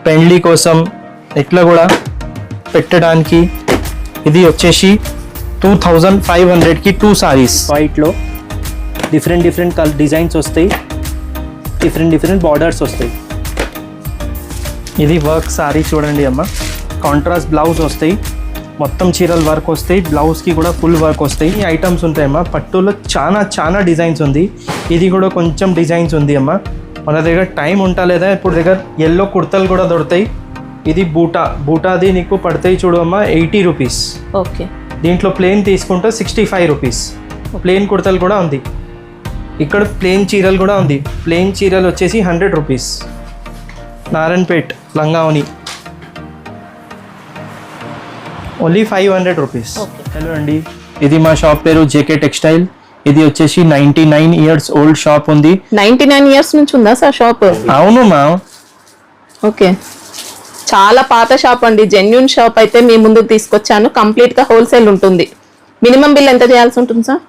పెండ్లి కోసం ఇట్లా కూడా పెట్టడానికి. ఇది వచ్చేసి 2500కి 2 సారీస్. వైట్లో డిఫరెంట్ డిజైన్స్ వస్తాయి, డిఫరెంట్ బార్డర్స్ వస్తాయి. ఇది వర్క్ సారీ చూడండి అమ్మ. కాంట్రాస్ట్ బ్లౌజ్ వస్తాయి, మొత్తం చీరల వర్క్ వస్తాయి, బ్లౌజ్కి కూడా ఫుల్ వర్క్ వస్తాయి. ఈ ఐటమ్స్ ఉంటాయమ్మా. పట్టులో చాలా డిజైన్స్ ఉంది. ఇది కూడా కొంచెం డిజైన్స్ ఉంది అమ్మ. మన దగ్గర టైం ఉంటా లేదా ఇప్పుడు దగ్గర ఎల్లో కుర్తలు కూడా దొరుకుతాయి. ఇది బూటాది నీకు పడతాయి చూడు అమ్మ, 80 రూపీస్. ఓకే. దీంట్లో ప్లేన్ తీసుకుంటే 65 రూపీస్. ప్లేన్ కుర్తలు కూడా ఉంది. ఇక్కడ ప్లేన్ చీరలు కూడా ఉంది. ప్లేన్ చీరలు వచ్చేసి 100 రూపీస్. నారాయణపేట్ లంగావని ఓన్లీ 500 రూపీస్. హలో అండి, ఇది మా షాప్ పేరు జేకే టెక్స్టైల్. ఇది వచ్చేసి 99 ఇయర్స్ ఓల్డ్ షాప్ ఉంది. 99 ఇయర్స్ నుంచి ఉందా సార్ షాప్? అవును మా. ఓకే, చాలా పాత షాప్ అండి. జెన్యూన్ షాప్ అయితే మీ ముందుకు తీసుకొచ్చాను. కంప్లీట్ గా హోల్సేల్ ఉంటుంది. మినిమం బిల్ ఎంత చేయాల్సి ఉంటుంది సార్?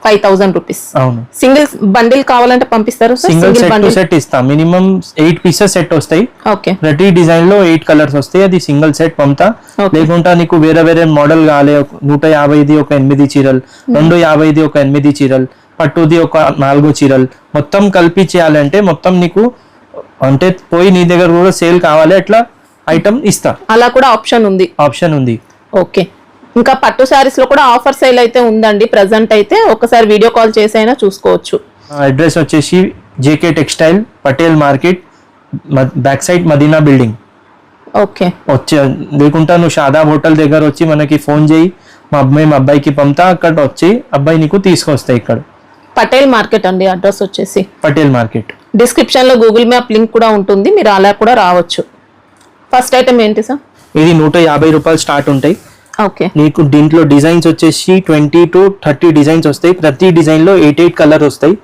5000 రూపీస్. అవును. సింగిల్ బండిల్ కావాలంటే పంపిస్తారు సార్? సింగిల్ సెట్ ఇస్తాం. మినిమం 8 పీసెస్ సెట్ వస్తాయి. ఓకే. ప్రతి డిజైన్ లో 8 కలర్స్ వస్తాయి. అది సింగిల్ సెట్ పంపుతా. లేకుంటే నీకు వేరే మోడల్ కావాలి, 150ది ఒక 8 చీరలు, 250ది ఒక 8 చీరలు, పట్టుది ఒక 4 చీరలు, మొత్తం కలిపి చేయాలంటే మొత్తం నీకు అంటే పోయి నీ దగ్గర కూడా సేల్ కావాలి అట్లా ఐటమ్ ఇస్తా. అలా కూడా ఆప్షన్ ఉంది. ఓకే. ఇంకా పట్టు శారీస్ లో కూడా ఆఫర్ సేల్ అయితే ఉందండి ప్రెసెంట్ అయితే. ఒకసారి వీడియో కాల్ చేసి అయినా చూసుకోవచ్చు. అడ్రస్ వచ్చేసి J K textile, Patel market, back side Madina building. Okay. లేకుంటా నువ్వు షాదాబ్ హోటల్ దగ్గర వచ్చి మనకి ఫోన్ చేయి, మా అబ్బాయికి పంపుతా. అక్కడ వచ్చి అబ్బాయి నీకు తీసుకొస్తాయి. ఇక్కడ పటేల్ మార్కెట్ అండి అడ్రస్ వచ్చేసి. పటేల్ మార్కెట్. డిస్క్రిప్షన్ లో గూగుల్ మ్యాప్ లింక్ కూడా ఉంటుంది, మీరు అలా కూడా రావచ్చు. ఫస్ట్ ఐటమ్ ఏంటి సార్? ఇది 150 రూపాయలు స్టార్ట్ ఉంటాయి. ఓకే. నీకు దీంట్లో డిజైన్స్ వచ్చేసి 20 to 30 డిజైన్స్ వస్తాయి. ప్రతి డిజైన్ లో 8 కలర్ వస్తాయి.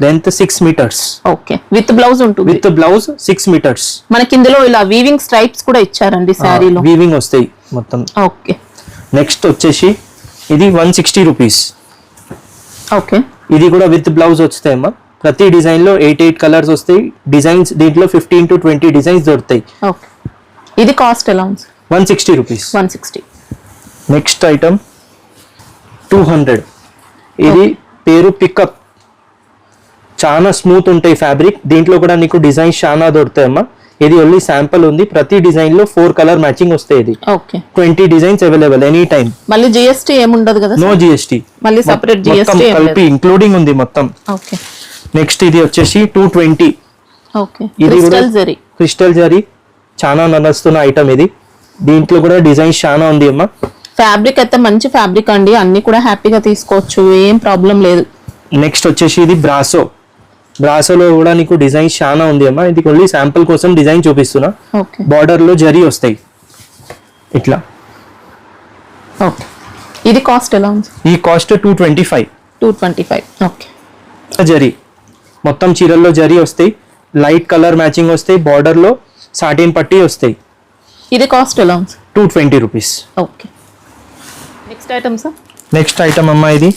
Length 6 metres. Okay. With blouse ఉంటుంది. With blouse 6 metres. మనకి ఇందులో ఇలా వీవింగ్ స్ట్రైప్స్ కూడా ఇచ్చారండి శారీలో. వీవింగ్ వస్తాయి మొత్తం. ఓకే. నెక్స్ట్ వచ్చేసి ఇది 160 రూపీస్. ఓకే. ఇది కూడా విత్ బ్లౌజ్ వస్తాయమ్మా. ప్రతి డిజైన్ లో 8 కలర్స్ వస్తాయి. డిజైన్స్ దీంట్లో 15 to 20 డిజైన్స్ దొరుకుతాయి. ఓకే. ఇది కాస్ట్ ఎలా ఉంది? 160 రూపీస్. 160. Next item 200. ఇది పేరు పికప్. చాలా స్మూత్ ఉంటాయి ఫ్యాబ్రిక్. దీంట్లో కూడా నీకు డిజైన్స్ చాలా దొరుకుతాయమ్మా. ఇది ఓన్లీ శాంపుల్ ఉంది. ప్రతి డిజైన్ లో 4 కలర్ మ్యాచింగ్ వస్తాయి. ఇది 20 డిజైన్స్ అవైలబుల్ ఎనీ టైం. మళ్ళీ జిఎస్టీ ఏముండదు కదా? No GST. మళ్ళీ సెపరేట్ జిఎస్టీ కలిపి ఇంక్లూడింగ్ ఉంది మొత్తం. ఓకే. నెక్స్ట్ ఇది వచ్చేసి 220. ఓకే. క్రిస్టల్ జరీ చాలా నడుస్తున్న ఐటమ్ ఇది. దీంట్లో కూడా డిజైన్స్ చాలా ఉంది అమ్మా. ఫ్యాబ్రిక్ అయితే మంచి ఫ్యాబ్రిక్ అండి. అన్ని కూడా హ్యాపీగా తీసుకోవచ్చు, ఏం ప్రాబ్లం లేదు. నెక్స్ట్ వచ్చేసి ఇది బ్రాసోలో కూడా నీకు డిజైన్స్ చాలా ఉంది అమ్మా. ఇది ఓన్లీ శాంపుల్ కోసం డిజైన్ చూపిస్తున్నా. బార్డర్ లో జరీ వస్తాయి ఇట్లా. ఓకే. ఇది కాస్ట్ ఎలా ఉంది? ఈ కాస్ట్ 225. ఓకే. జరీ మొత్తం చీరల్లో జరీ వస్తాయి. లైట్ కలర్ మ్యాచింగ్ వస్తాయి. బార్డర్ లో సాటిన్ పట్టీ వస్తాయి. ఇది కాస్ట్ ఎలా ఉంది? 220 rupees. Okay. Next item sir? Next item అమ్మా ఇది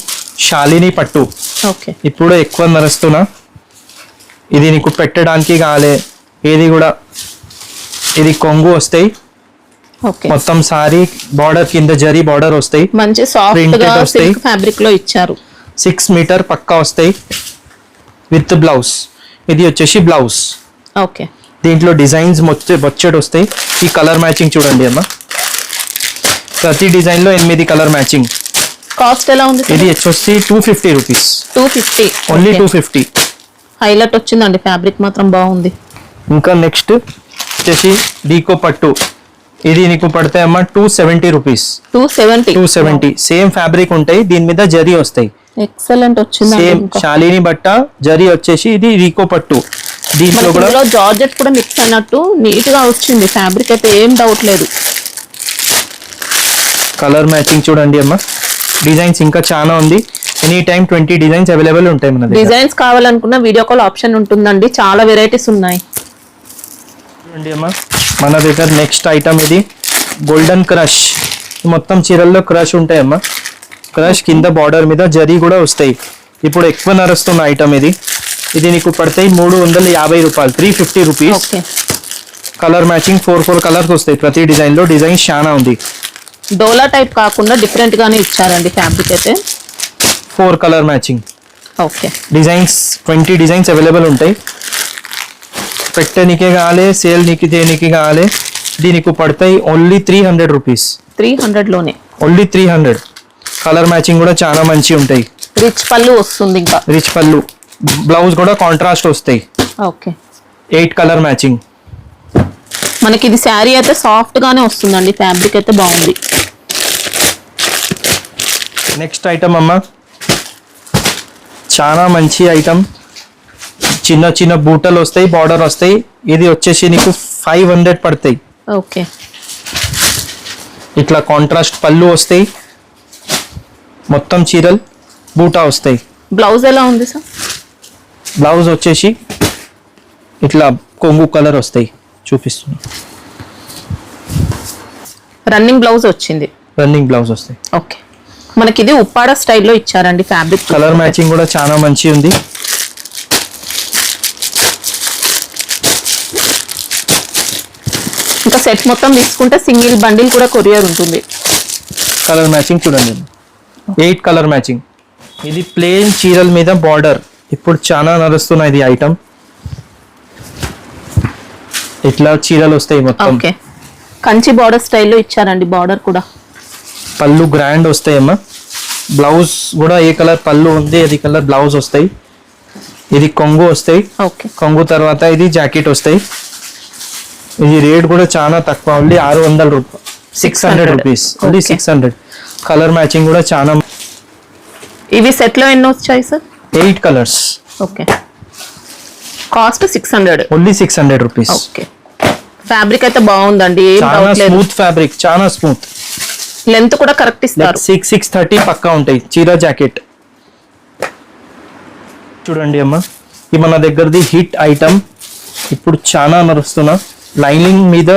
శాలిని పట్టు. ఓకే. ఇప్పుడు ఎక్కువ నడుస్తున్నా. ఇది నీకు పెట్టడానికి కాలే. ఇది కూడా ఇది కొంగు వస్తాయి. ఓకే. మొత్తం సారీ బార్డర్ కింద జరీ బార్డర్ వస్తాయి. మంచి సాఫ్ట్ గా సిల్క్ ఫ్యాబ్రిక్ లో ఇచ్చారు. 6 మీటర్ పక్కా వస్తాయి విత్ బ్లౌజ్. ఇది వచ్చేసి బ్లౌజ్. ఓకే. దీంట్లో డిజైన్స్ బొచ్చెడు వస్తాయి. ఈ కలర్ మ్యాచింగ్ చూడండి అమ్మా. ప్రతి డిజైన్ లో 8 కలర్ మ్యాచింగ్. కాస్ట్ ఎలా ఉంది? ఇది వచ్చేసి 250 రూపీస్. 250. ఓన్లీ 250. హైలైట్ వచ్చిందండి, ఫ్యాబ్రిక్ మాత్రం బాగుంది. ఇంకా నెక్స్ట్ వచ్చేసి డీకో పట్టు. ఇది నీకు పడతాయి అమ్మా 270 రూపీస్. 270. సేమ్ ఫ్యాబ్రిక్ ఉంటాయి. దీని మీద జరీ వస్తాయి. ఎక్సలెంట్ వచ్చింది. సేమ్ శాలిని బట్ట జరీ వచ్చేసి ఇది డీకో పట్టు. దీంట్లో కూడా జార్జెట్ కూడా మిక్స్ అయినట్టు నీట్ గా వచ్చింది. ఫ్యాబ్రిక్ అయితే ఏం డౌట్ లేదు. కలర్ మ్యాచింగ్ చూడండి అమ్మా. డిజైన్స్ ఇంకా చాలా ఉంది. ఎనీ టైం 20 డిజైన్స్ అవైలబుల్ ఉంటాయి మన దగ్గర. డిజైన్స్ కావాలనుకున్న వీడియో కాల్ ఆప్షన్ ఉంటుందండి. చాలా వెరైటీస్ ఉన్నాయి. చూడండి అమ్మా మన దగ్గర నెక్స్ట్ ఐటమ్ ఇది గోల్డెన్ క్రష్. మొత్తం చీరల్లో క్రష్ ఉంటాయమ్మా. క్రష్ కింద బార్డర్ మీద జరీ కూడా వస్తాయి. ఇప్పుడు ఎక్కువ నడుస్తున్న ఐటమ్ ఇది. ఇది నీకు పడతాయి 350 రూపాయలు, 350 rupees. Okay. Colour matching 4 colours వస్తాయి ప్రతి డిజైన్ లో. డిజైన్ చాలా ఉంది. డోలా టైప్ కాకుండా డిఫరెంట్ గానే ఇచ్చారండి ఫ్యాబ్రిక్ అయితే. 4 colour matching. Okay. Designs 20 designs available ఉంటాయి. పెట్టనీకే కావాలి, సేల్ నీకు చేయనీకి కావాలి. దీనికి పడతాయి ఓన్లీ 300 రూపీస్. 300 లోనే ఓన్లీ 300. కలర్ మ్యాచింగ్ కూడా చాలా మంచి ఉంటాయి. రిచ్ పళ్ళు వస్తుంది ఇంకా. రిచ్ పళ్ళు, బ్లౌజ్ కూడా కాంట్రాస్ట్ వస్తాయి. ఓకే. 8 colour matching. మనకి ఇది శారీ అయితే సాఫ్ట్ గానే వస్తుందండి, ఫ్యాబ్రిక్ అయితే బాగుంది. నెక్స్ట్ ఐటమ్ అమ్మ, చాలా మంచి ఐటమ్. చిన్న చిన్న బూటలు వస్తాయి, బార్డర్ వస్తాయి. ఇది వచ్చేసి నీకు 500 పడతాయి. ఓకే. ఇట్లా కాంట్రాస్ట్ పళ్ళు వస్తాయి, మొత్తం చీరలు బూటా వస్తాయి. బ్లౌజ్ ఎలా ఉంది సార్? బ్లౌజ్ వచ్చేసి ఇట్లా కొంగు కలర్ వస్తాయి, చూపిస్తున్నా. రన్నింగ్ బ్లౌజ్ వచ్చింది. రన్నింగ్ బ్లౌజ్ వస్తాయి. ఓకే. మనకి ఇది ఉప్పాడ స్టైల్లో ఇచ్చారండి ఫ్యాబ్రిక్. కలర్ మ్యాచింగ్ కూడా చాలా మంచి ఉంది. ఇంకా సెట్ మొత్తం తీసుకుంటే సింగిల్ బండిల్ కూడా కొరియర్ ఉంటుంది. కలర్ మ్యాచింగ్ చూడండి, 8 కలర్ మ్యాచింగ్. ఇది ప్లేన్ చీరల మీద బార్డర్, ఇప్పుడు చాలా నడుస్తున్న ఇది ఐటమ్. ఇట్లా చీరలు వస్తాయి మొత్తం. ఓకే. కంచి బార్డర్ స్టైల్లో ఇచ్చారండి, బార్డర్ కూడా. పళ్ళు గ్రాండ్ వస్తాయమ్మా. బ్లౌజ్ కూడా ఏ కలర్ పళ్ళు ఉంది అది కలర్ బ్లౌజ్ వస్తాయి. ఇది కొంగు వస్తాయి. ఓకే. కొంగు తర్వాత ఇది జాకెట్ వస్తాయి. ఇది రేట్ కూడా చాలా తక్కువ, ఓన్లీ 600 రూపాయలు, 600 రూపీస్, ఓన్లీ 600. కలర్ మ్యాచింగ్ కూడా చాలా. ఇవి సెట్ లో ఎన్ని వచ్చాయి sir? 8 colours. Okay. Cost 600. Only 600 rupees. Okay. Fabric అయితే బాగుందండి, ఏం చాలా డౌట్ లేదు. స్మూత్ ఫ్యాబ్రిక్, చాలా స్మూత్. లెంత్ కూడా కరెక్ట్ ఇస్తారు. 630 పక్కా ఉంటాయి. చీర జాకెట్ చూడండి అమ్మా, ఇది మన దగ్గరది హిట్ ఐటమ్. ఇప్పుడు చాలా నడుస్తున్నా. లైనింగ్ మీద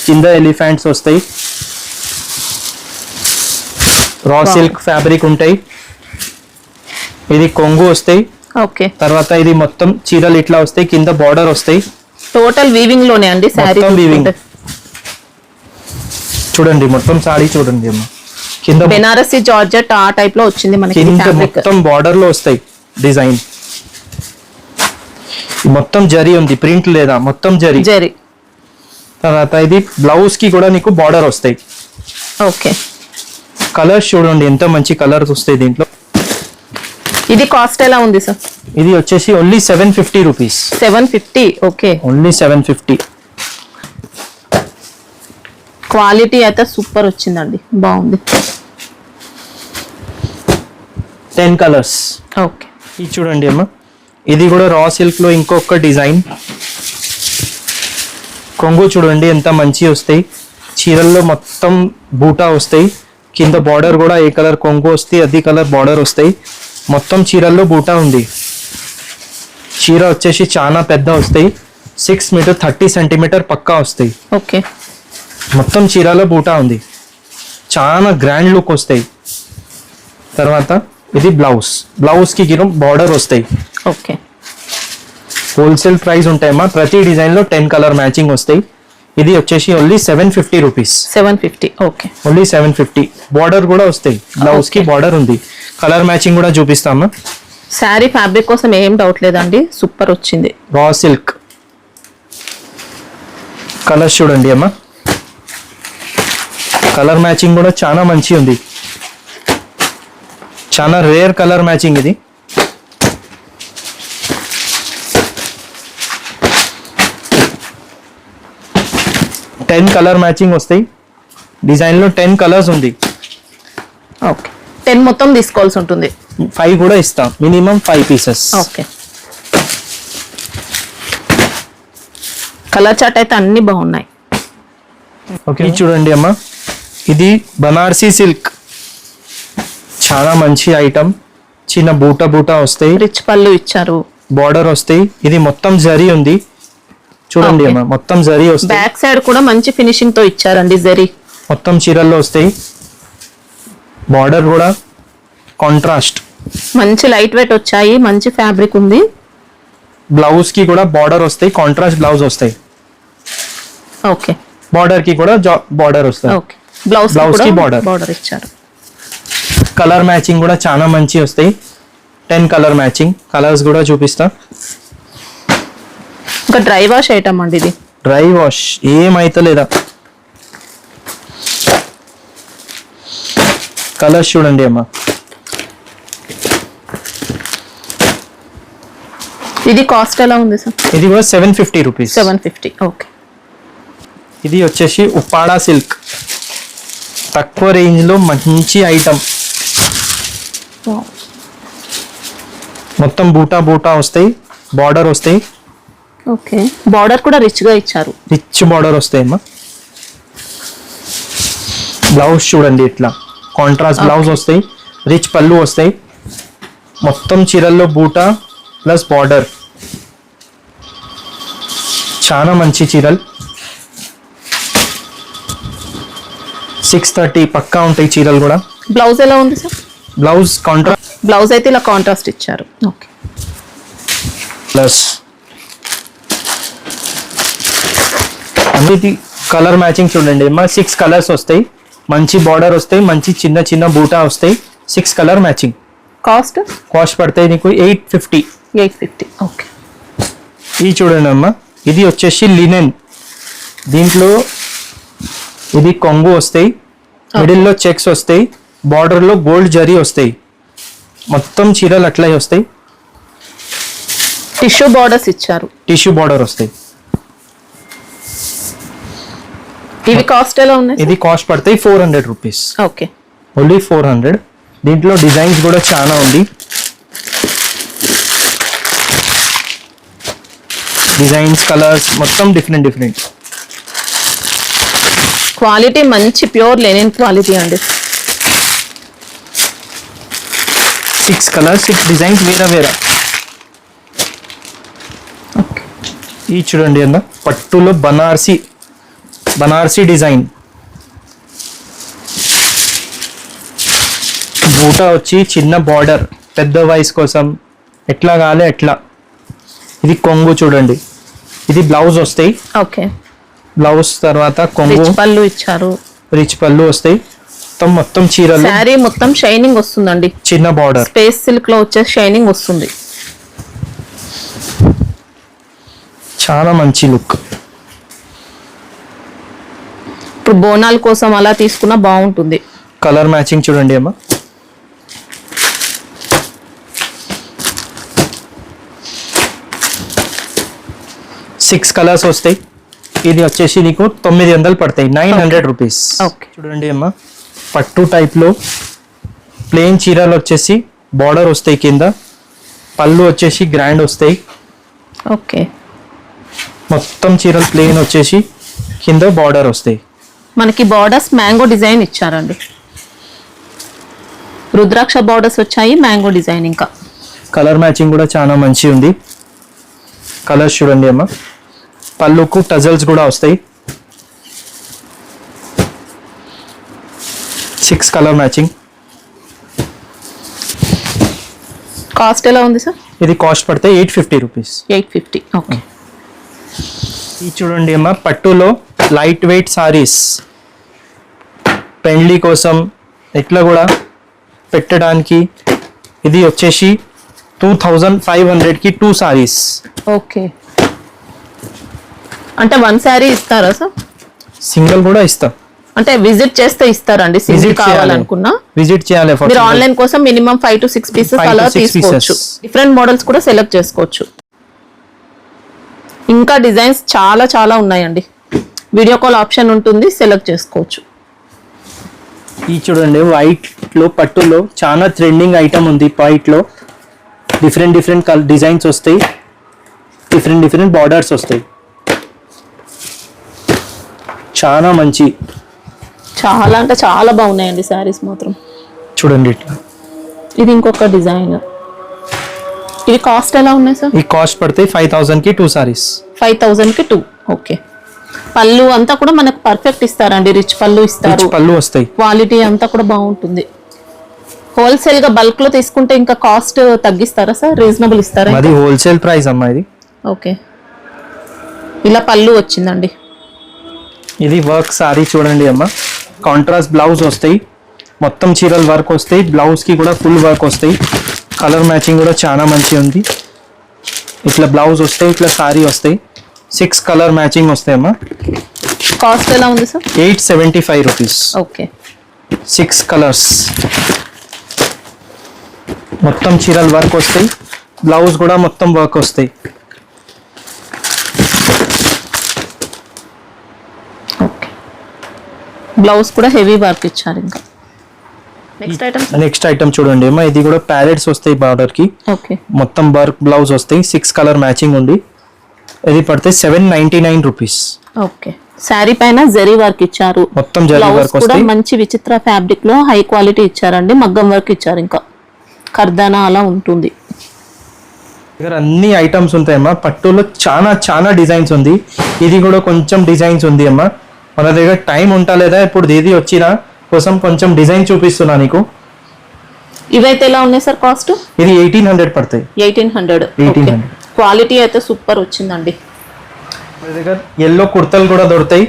కింద ఎలిఫెంట్స్ వస్తాయి. రా సిల్క్ ఫ్యాబ్రిక్ ఉంటాయి. ఇది కొంగు వస్తాయి. ఓకే. తర్వాత ఇది మొత్తం చీరలు ఇట్లా వస్తాయి, కింద బార్డర్ వస్తాయి. టోటల్ వీవింగ్ లోనే అండి శారీ. వీవింగ్ చూడండి, మొత్తం సారీ చూడండి అమ్మా. కింద బెనారసి జార్జెట్ ఆ టైప్ లో వచ్చింది మనకి కింద ఫ్యాబ్రిక్. మొత్తం బార్డర్ లో వస్తాయి డిజైన్. మొత్తం జరీ ఉంది, ప్రింట్ లేదా, మొత్తం జరీ. జరీ. తర్వాత ఇది బ్లౌజ్ కి కూడా నీకు బార్డర్ వస్తాయి. ఓకే. కలర్స్ చూడండి, ఎంత మంచి కలర్స్ వస్తాయి దీంట్లో. ఇది కాస్ట్ ఎలా ఉంది సార్? ఇది వచ్చేసి only 750 rupees. 750. Okay. Only 750. Quality అయితే సూపర్ వచ్చిందండి, బాగుంది. 10 కలర్స్. ఓకే. ఇది చూడండి అమ్మా, ఇది కూడా రా సిల్క్ లో ఇంకొక డిజైన్. కొంగు చూడండి ఎంత మంచి వస్తాయి. చీరల్లో మొత్తం బూటా వస్తాయి. కింద బార్డర్ కూడా ఏ కలర్ కొంగు వస్తాయి అది కలర్ బార్డర్ వస్తాయి. మొత్తం చీరల్లో బూటా ఉంది. చీర వచ్చేసి చాలా పెద్ద వస్తాయి, 6 మీటర్ 30 సెంటీమీటర్ పక్కా వస్తాయి. ఓకే. మొత్తం చీరలో బూటా ఉంది, చాలా గ్రాండ్ లుక్ వస్తాయి. తర్వాత ఇది బ్లౌజ్, బ్లౌజ్ కి గిరం బార్డర్ వస్తాయి. ఓకే. హోల్సేల్ ప్రైస్ ఉంటాయమ్మా. ప్రతి డిజైన్ లో 10 కలర్ మ్యాచింగ్ వస్తాయి. ఇది వచ్చేసి only 750 rupees. 750. Okay. Only 750. Border కూడా వస్తాయి, బ్లౌజ్ కి బార్డర్ ఉంది. కలర్ మ్యాచింగ్ కూడా చూపిస్తామా. శారీ ఫ్యాబ్రిక్ కోసం ఏం డౌట్ లేదండి, సూపర్ వచ్చింది. రా సిల్క్ కలర్స్ చూడండి అమ్మా, కలర్ మ్యాచింగ్ కూడా చాలా మంచి ఉంది. చాలా రేర్ కలర్ మ్యాచింగ్ ఇది. టెన్ కలర్ మ్యాచింగ్ వస్తాయి. డిజైన్ లో 10 కలర్స్ ఉంది. ఓకే. 10 మొత్తం తీసుకోవాల్సి ఉంటుంది. 5 కూడా ఇస్తాం, minimum 5 pieces. Okay. Colour chart అయితే అన్ని బాగున్నాయి. ఓకే. ఇది చూడండి అమ్మా, ఇది బనారసి సిల్క్, చాలా మంచి ఐటమ్. చిన్న బూటా బూటా వస్తాయి, రిచ్ పళ్ళు ఇచ్చారు, బార్డర్ వస్తాయి. ఇది మొత్తం జరీ ఉంది చూడండి అమ్మా, మొత్తం జరీ వస్తాయి. బ్యాక్ సైడ్ కూడా మంచి ఫినిషింగ్ తో ఇచ్చారండి జరీ. మొత్తం చీరల్లో వస్తాయి. బార్డర్ కూడా కాంట్రాస్ట్ మంచి లైట్ వెయిట్ వచ్చాయి, మంచి ఫ్యాబ్రిక్ ఉంది. బ్లౌజ్ కి కూడా బార్డర్ వస్తాయి, కాంట్రాస్ట్ బ్లౌజ్ వస్తాయి. ఓకే, బార్డర్ కి కూడా బార్డర్ వస్తాయి. ఓకే, బ్లౌజ్ కి కి border. బార్డర్ ఇచ్చారు. కలర్ మ్యాచింగ్ కూడా చాలా మంచి వస్తాయి. 10 కలర్ మ్యాచింగ్. కలర్స్ కూడా చూపిస్తా. ఇంకా డ్రై వాష్ ఐటమ్ అండి ఇది. Dry wash ఏమైతలేదా. కలర్స్ చూడండి అమ్మా. ఇది కాస్ట్ ఎలా ఉంది సార్? ఇది కూడా 750 రూపీస్. 750. ఓకే. ఇది వచ్చేసి ఉప్పాడా సిల్క్, తక్కువ రేంజ్ లో మంచి ఐటమ్. మొత్తం బూటా బూటా వస్తాయి, బార్డర్ వస్తాయి. ఓకే, బార్డర్ కూడా రిచ్ గా ఇచ్చారు. రిచ్ బార్డర్ వస్తాయి అమ్మా. బ్లౌజ్ చూడండి ఇట్లా కాంట్రాస్ట్ బ్లౌజ్ వస్తాయి, రిచ్ పళ్ళు వస్తాయి. మొత్తం చీరల్లో బూటా ప్లస్ బార్డర్. చాలా మంచి చీరలు. 630 పక్కా ఉంటాయి చీరలు కూడా. బ్లౌజ్ ఎలా ఉంది సార్? Blouse contrast. బ్లౌజ్ అయితే ఇలా కాంట్రాస్ట్ ఇచ్చారు. ఓకే, ప్లస్ అన్నిటి కలర్ మ్యాచింగ్ చూడండి అమ్మా. 6 కలర్స్ వస్తాయి, మంచి బార్డర్ వస్తాయి, మంచి చిన్న చిన్న బూటా వస్తాయి. 6 కలర్ మ్యాచింగ్. కాస్ట్ పడతాయి నీకు 850. 850. ఓకే. ఇది చూడండి అమ్మా, ఇది వచ్చేసి లినెన్. దీంట్లో ఇది కొంగు వస్తాయి, మిడిల్ లో చెక్స్ వస్తాయి, బార్డర్ లో గోల్డ్ జరీ వస్తాయి. మొత్తం చీరలు అట్లా వస్తాయి. టిష్యూ బార్డర్స్ ఇచ్చారు. టిష్యూ బార్డర్ వస్తాయి. ఇవి కాస్ట్ ఎలా ఉన్నాయి? ఇది కాస్ట్ పడతాయి 400 రూపీస్. Okay, only 400. దీంట్లో డిజైన్స్ కూడా చాలా ఉంది. డిజైన్స్, కలర్స్ మొత్తం డిఫరెంట్ డిఫరెంట్. క్వాలిటీ మంచి ప్యూర్ లెనిన్ క్వాలిటీ అండి. 6 కలర్స్, 6 డిజైన్స్ వేరే వేరే. ఓకే, ఇది చూడండి అన్న, పట్టులో బనారసి డిజైన్. బూటా వచ్చి చిన్న బార్డర్, పెద్ద వయసు కోసం ఎట్లా కాలే ఎట్లా. ఇది కొంగు చూడండి. ఇది బ్లౌజ్ వస్తాయి. ఓకే, బ్లౌజ్ తర్వాత కొంగు, రిచ్ పళ్ళు ఇచ్చారు. రిచ్ పళ్ళు వస్తాయి. మొత్తం చీరలు శారీ మొత్తం షైనింగ్ వస్తుందండి. చిన్న బార్డర్, స్పేస్ సిల్క్ లో వచ్చే షైనింగ్ వస్తుంది. చాలా మంచి లుక్. ఇప్పుడు బోనాల కోసం అలా తీసుకున్నా బాగుంటుంది. కలర్ మ్యాచింగ్ చూడండి అమ్మా. సిక్స్ కలర్స్ వస్తాయి. ఇది వచ్చేసి నీకు 900 పడతాయి, 900 రూపీస్. ఓకే, చూడండి అమ్మా, పట్టు టైప్ లో ప్లెయిన్ చీరలు వచ్చేసి బార్డర్ వస్తాయి, కింద పళ్ళు వచ్చేసి గ్రాండ్ వస్తాయి. ఓకే, మొత్తం చీరలు ప్లెయిన్ వచ్చేసి కింద బార్డర్ వస్తాయి. మనకి బార్డర్స్ మ్యాంగో డిజైన్ ఇచ్చారండి. రుద్రాక్ష బార్డర్స్ వచ్చాయి, మ్యాంగో డిజైన్. ఇంకా కలర్ మ్యాచింగ్ కూడా చాలా మంచి ఉంది. కలర్స్ చూడండి అమ్మా. పళ్ళుకు టజల్స్ కూడా వస్తాయి. 6 కలర్ మ్యాచింగ్. కాస్ట్ ఎలా ఉంది సార్? ఇది కాస్ట్ పడితే 850 రూపీస్. 850. ఓకే, ఇది చూడండి అమ్మా, పట్టులో లైట్ వెయిట్ సారీస్. పెండ్లి కోసం ఇట్లా కూడా పెట్టడానికి. ఇది వచ్చేసి 2500కి 2 సారీస్. ఓకే, అంటే 1 శారీ ఇస్తారా సార్? సింగిల్ కూడా ఇస్తా. అంటే విజిట్ చేస్తే ఇస్తారండి. సింగిల్ కావాలనుకున్నా విజిట్ చేయాలి. మీరు ఆన్లైన్ కోసం మినిమం 5 to 6 పీసెస్ అలా తీసుకోవచ్చు. డిఫరెంట్ మోడల్స్ కూడా సెలెక్ట్ చేసుకోవచ్చు. ఇంకా డిజైన్స్ చాలా చాలా ఉన్నాయండి. వీడియో కాల్ ఆప్షన్ ఉంటుంది, సెలెక్ట్ చేసుకోవచ్చు. ఈ చూడండి, వైట్ లో పట్టులో చాలా ట్రెండింగ్ ఐటమ్ ఉంది. వైట్ లో డిఫరెంట్ డిఫరెంట్ డిజైన్స్ వస్తాయి, డిఫరెంట్ డిఫరెంట్ బార్డర్స్ వస్తాయి. చాలా మంచి, చాలా అంటే చాలా బాగున్నాయండి శారీస్ మాత్రం. చూడండి ఇట్లా. ఇది ఇంకొక డిజైన్. ఇది కాస్ట్ ఎలా ఉన్నాయి సార్? ఈ కాస్ట్ పడితే 5000కి 2 సారీస్. 5000కి 2. ఓకే, పళ్ళు అంతా కూడా మనకు పర్ఫెక్ట్ ఇస్తారండి. రిచ్ పళ్ళు ఇస్తారు, పళ్ళు వస్తాయి. క్వాలిటీ అంతా కూడా బాగుంటుంది. హోల్సేల్ గా బల్క్ లో తీసుకుంటే ఇంకా కాస్ట్ తగ్గిస్తారా సార్? రీజనబుల్ ఇస్తారా? అది హోల్సేల్ ప్రైస్ అమ్మా ఇది. ఓకే, ఇలా పళ్ళు వచ్చిందండి. ఇది వర్క్ సారీ చూడండి అమ్మా, కాంట్రాస్ట్ బ్లౌజ్ వస్తాయి, మొత్తం చీరలు వర్క్ వస్తాయి, బ్లౌజ్ కి కూడా ఫుల్ వర్క్ వస్తాయి, కలర్ మ్యాచింగ్ కూడా చాలా మంచిగా ఉంది. ఇట్లా బ్లౌజ్ వస్తాయి, ఇట్లా సారీ వస్తాయి, 6 కలర్ మ్యాచింగ్ వస్తాయి అమ్మా. కాస్ట్ ఎలా ఉంది సార్? 875 రూపీస్. ఓకే, 6 కలర్స్, మొత్తం చీరలు వర్క్ వస్తాయి, బ్లౌజ్ కూడా మొత్తం వర్క్ వస్తాయి. ఓకే, బ్లౌజ్ కూడా హెవీ వర్క్ ఇచ్చారు. ఇంకా నెక్స్ట్ ఐటమ్ చూడండి అమ్మా, ఇది కూడా ప్యారెట్స్ వస్తాయి బార్డర్ కి. ఓకే, మొత్తం వర్క్ బ్లౌజ్ వస్తాయి, 6 కలర్ మ్యాచింగ్ ఉంది. ఇది పడితే 799 రూపీస్. ఓకే, శారీ పైన జరీ వర్క్ ఇచ్చారు, మొత్తం జరీ వర్క్ కూడా వస్తాయి. మంచి విచిత్ర ఫ్యాబ్రిక్ లో హై క్వాలిటీ ఇచ్చారండి, మగ్గం వర్క్ ఇచ్చారు, ఇంకా కర్దానా అలా ఉంటుంది. దగ్గర అన్ని ఐటమ్స్ ఉంటాయమ్మా. పట్టులో చాలా చాలా డిజైన్స్ ఉంది. ఇది కూడా కొంచెం డిజైన్స్ ఉంది అమ్మా. మన దగ్గర టైం ఉంటా లేదా ఇప్పుడు దీది వచ్చిన కోసం కొంచెం డిజైన్ చూపిస్తున్నా నీకు. ఇవైతే ఎలా ఉన్నాయి సార్ కాస్ట్? ఇది 1800 పడతాయి. 1800. క్వాలిటీ అయితే సూపర్ వచ్చిందండి. మన దగ్గర ఎల్లో కుర్తలు కూడా దొరుకుతాయి.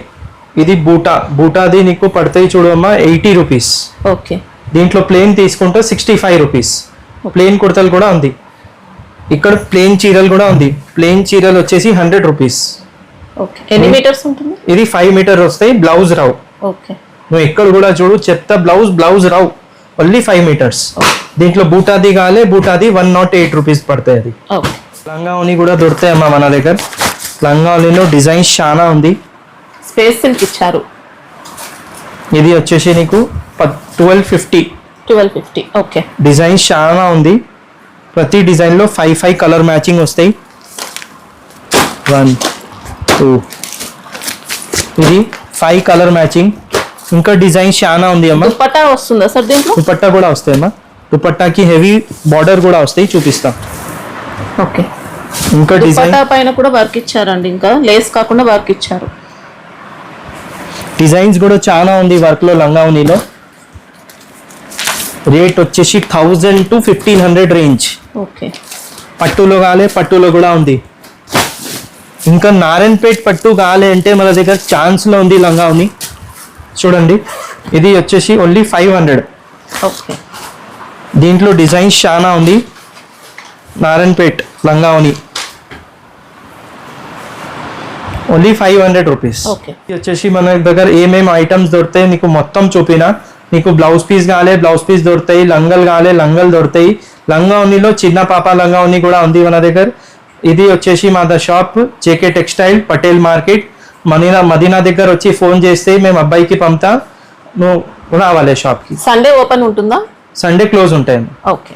ఇది బూటాది నీకు పడతాయి చూడమ్మా 80 రూపీస్. ఓకే, దీంట్లో ప్లేన్ తీసుకుంటే 65 రూపీస్. ప్లేన్ కుర్తలు కూడా ఉంది. ఇక్కడ ప్లేన్ చీరలు కూడా ఉంది. ప్లేన్ చీరలు వచ్చేసి 100 రూపీస్. ఓకే, ఎన్ని మీటర్స్ ఉంటుంది? ఇది 5 మీటర్ వస్తాయి, బ్లౌజ్ రావు. ఓకే, నువ్వు ఎక్కడ కూడా చూడు చెత్త బ్లౌజ్ రావు, ఓన్లీ 5 మీటర్స్. దీంట్లో బూటాది కాలే, బూటాది 108 రూపీస్ పడతాయి. అది ఓకే. లంగా ఉని కూడా దొరుకుతాయమ్మా మన దగ్గర. లంగా ఉనిలో డిజైన్స్ చాలా ఉంది. స్పేస్ సిల్క్ ఇచ్చారు. ఇది వచ్చేసి నీకు 1250. ఓకే, డిజైన్స్ చాలా ఉంది. ప్రతి డిజైన్ లో 5 కలర్ మ్యాచింగ్ వస్తాయి. 1 2 ఇది 5 కలర్ మ్యాచింగ్. ఇంకా డిజైన్ చాలా ఉంది అమ్మా. దుపట్టా వస్తుందా సార్ దీంట్లో? దుపట్టా కూడా వస్తాయి అమ్మా. దుపట్టాకి హెవీ బార్డర్ కూడా వస్తాయి, చూపిస్తా. ఓకే, ఇంకా డిజైన్ దుపట్టా పైన కూడా వర్క్ ఇచ్చారండి, ఇంకా లేస్ కాకుండా వర్క్ ఇచ్చారు. డిజైన్స్ కూడా చాలా ఉంది వర్క్ లో. లంగా ఉనిలో రేట్ వచ్చేసి 1000 to 1500 రేంజ్. ఓకే, పట్టులో కాలే, పట్టులో కూడా ఉంది. ఇంకా నారాయణపేట్ పట్టు కాలే అంటే మన దగ్గర ఛాన్స్ లో ఉంది లంగా ఉని. చూడండి, ఇది వచ్చేసి ఓన్లీ 500. ఓకే, దీంట్లో డిజైన్స్ చాలా ఉంది. నారాయణపేట్ లంగా ఉని ఓన్లీ 500 రూపీస్. ఓకే, ఇది వచ్చేసి మన దగ్గర ఏమేమి ఐటమ్స్ దొరుకుతాయి నీకు మొత్తం చూపినా. నీకు బ్లౌజ్ పీస్ కాలే, బ్లౌజ్ పీస్ దొరుకుతాయి. లంగల్ కాలే, లంగల్ దొరుకుతాయి. లంగా ఉనిలో చిన్న పాప లంగా ఉని కూడా ఉంది మన దగ్గర. ఇది వచ్చేసి మా shop J K textile, Patel market, Madina దగ్గర వచ్చి ఫోన్ చేస్తే మేము అబ్బాయికి పంపుతా, నువ్వు రావాలి షాప్కి. సండే ఓపెన్ ఉంటుందా? సండే క్లోజ్ ఉంటాయి. ఓకే.